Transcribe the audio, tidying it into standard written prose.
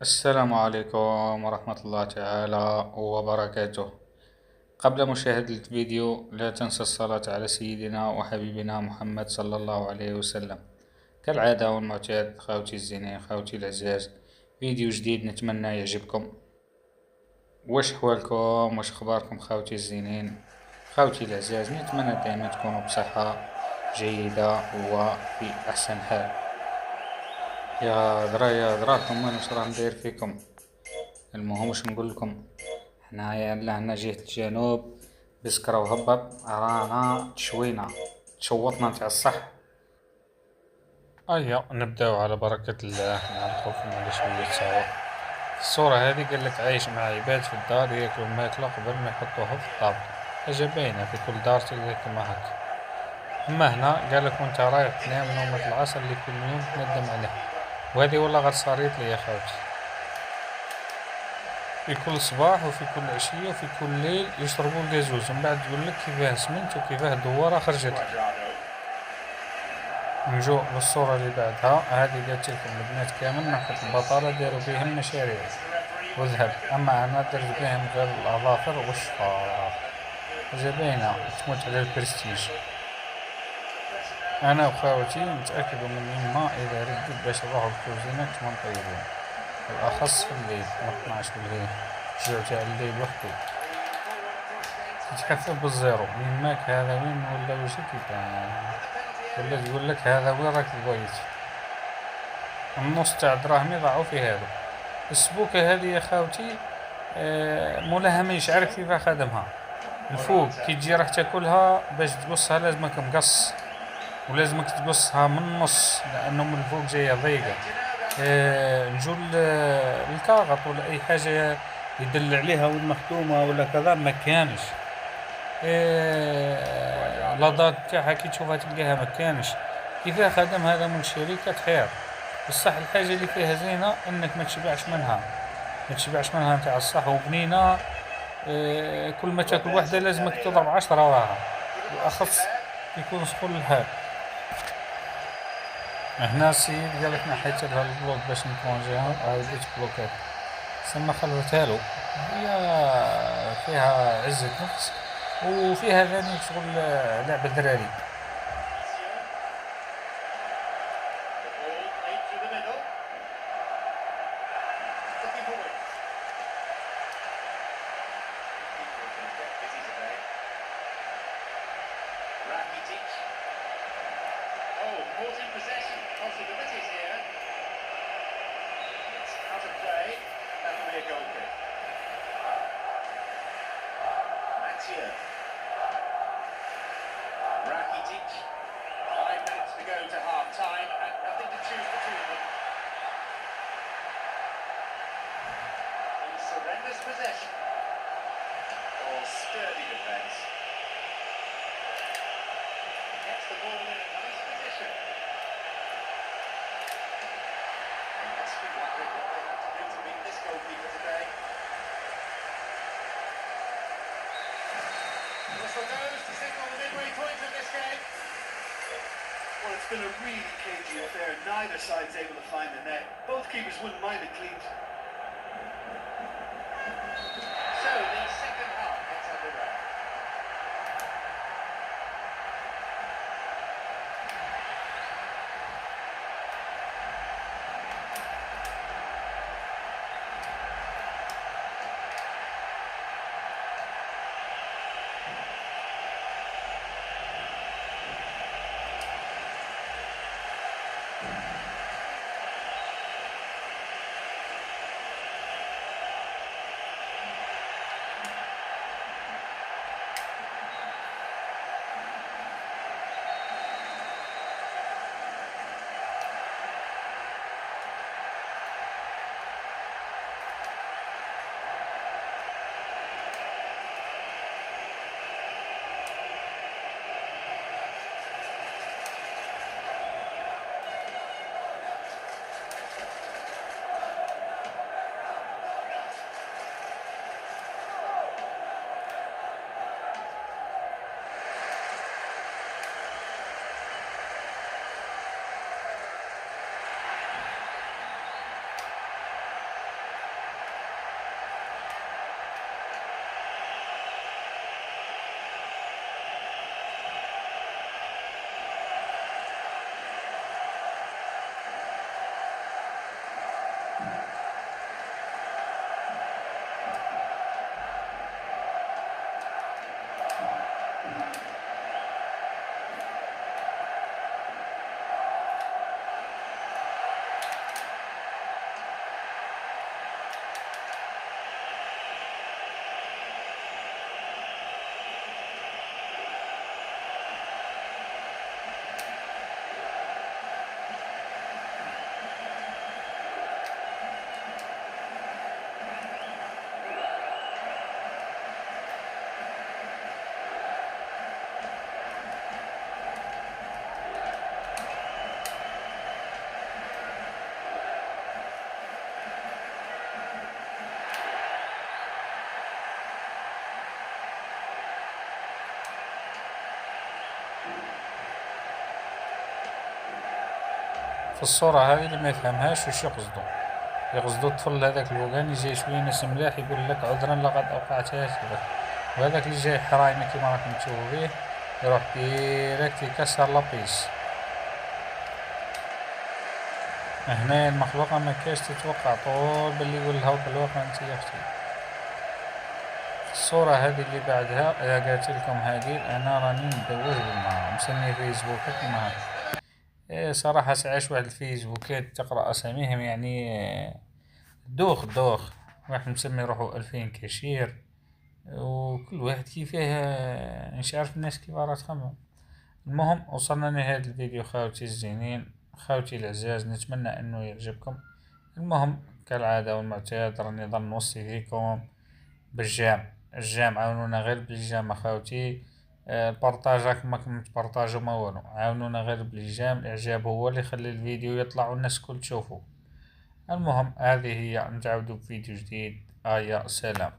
السلام عليكم ورحمة الله تعالى وبركاته. قبل مشاهدة الفيديو لا تنسى الصلاة على سيدنا وحبيبنا محمد صلى الله عليه وسلم. كالعادة والمعتاد خاوتي الزينين خاوتي العزاز، فيديو جديد نتمنى يعجبكم. واش حوالكم؟ واش اخباركم خاوتي الزينين خاوتي العزاز؟ نتمنى دائما تكونوا بصحة جيدة وفي احسن حال. يا دراكم وين واش راه ندير فيكم؟ المهم واش نقول لكم، حنايا لهنا جهة الجنوب بسكرة وهبط رانا تشوينا تشوطنا نتاع الصح. أيا نبداو على بركة الله، نعرفو فينا شوية سوا. في الصورة هذه قالك عايش مع عباد في الدار ياكلو الماكلة قبل ما يحطوها في الطابق. حاجة باينة في كل دار تلقى كيما هكا. أما هنا قالك وانت رايح تنام نومة العصر اللي كل يوم تندم عليها، وهذه والله غير صاريت لي يا خوتي. في كل صباح وفي كل عشية وفي كل ليل يشربوا القازوز، من بعد تقول لك كيفاه سمنت وكيفاه دوارة خرجت. نجو للصورة اللي بعدها، هذه قالت لكم البنات كامل ناحية البطالة داروا بهم مشاريع وذهب، أما أنا درت بهم غير الأظافر والشفار. حاجة باينة تموت على البرستيج. أنا وخاوتي نتأكدوا من يما إذا ردت باش نروحو الكوزينة كيما نطيبو، بالأخص في الليل من 12 بالليل، الجوع تاع الليل وحدو تتحفى بالزيرو. يماك هذا وين ولا وجهك يبان، ولا تقول لك هذا وين راك بغيت. النص تاع دراهمي ضاعوا في هذا. السبوكة هذه يا خاوتي مولاها ما يشعرك كيف خدمها. الفوق كي تجي راح تاكلها باش تقصها لازمك مقص، ولازمك تقصها من النص لانه من الفوق جايه ضيقه. نجول الكاغط ولا اي حاجه يدل عليها والمخدومه ولا كذا ما كانش. لاضات تاعها كي تشوفها تلقاها ما كانش. كيفاه خدم هذا من شركة خير، بصح الحاجة اللي فيها زينة انك ما تشبعش منها، ما تشبعش منها نتاع الصح وبنينة. كل ما تاكل وحدة لازمك تضرب 10 وراها، بالاخص يكون سخون الحال. هنا السيد قالك نحيت لها البلوك باش نكونجيها، هاي بيت بلوكات ثم خلوتها له. هي فيها عزة نفس وفيها ثاني شغل لعبة دراري. Rakitic, 5 minutes to go to half time and nothing to choose between them. He surrenders possession. Or sturdy defence. Gets the ball in a nice position. They must be wondering what they have to do to beat this goalkeeper today. Whistle goes to signal the midway point of this game. Well, it's been a really cagey affair. Neither side's able to find the net. Both keepers wouldn't mind a clean. So the second half gets underway. في الصورة هذه اللي ما يفهمهاش وش يقصدوا الطفل هذاك الوغاني جاي شوية ناس ملاح يقول لك عذرا لقد أوقعت هكذا، وهذاك اللي جاي حرايمة كيما راكم تشوفوا فيه يروح ديريكت يكسر لابيس. هنا المخلوقة ما كاش تتوقع طول باللي يقول لها بالواقع انت يا اختي. الصورة هذه اللي بعدها قالت لكم هذه انا راني ندور بالماء مسمي فيسبوك كيما هكا. إيه صراحة ساعات واحد الفيسبوكات تقرأ اساميهم يعني دوخ واحد مسمي روحو 2000 كاشير، وكل واحد كيفاه مش عارف الناس كيف راه تخمم. المهم وصلنا لنهاية الفيديو خاوتي الزينين خوتي العزاز، نتمنى انه يعجبكم. المهم كالعادة والمعتاد راني ظن نوصي فيكم الجام عاونونا غير بالجام اخوتي. البارطاج راكم ماكم تبارطاجو ما والو، عاونونا غير بالجام، الاعجاب هو اللي يخلي الفيديو يطلع والناس كل تشوفه. المهم هذه هي، نتعودوا بفيديو جديد. سلام.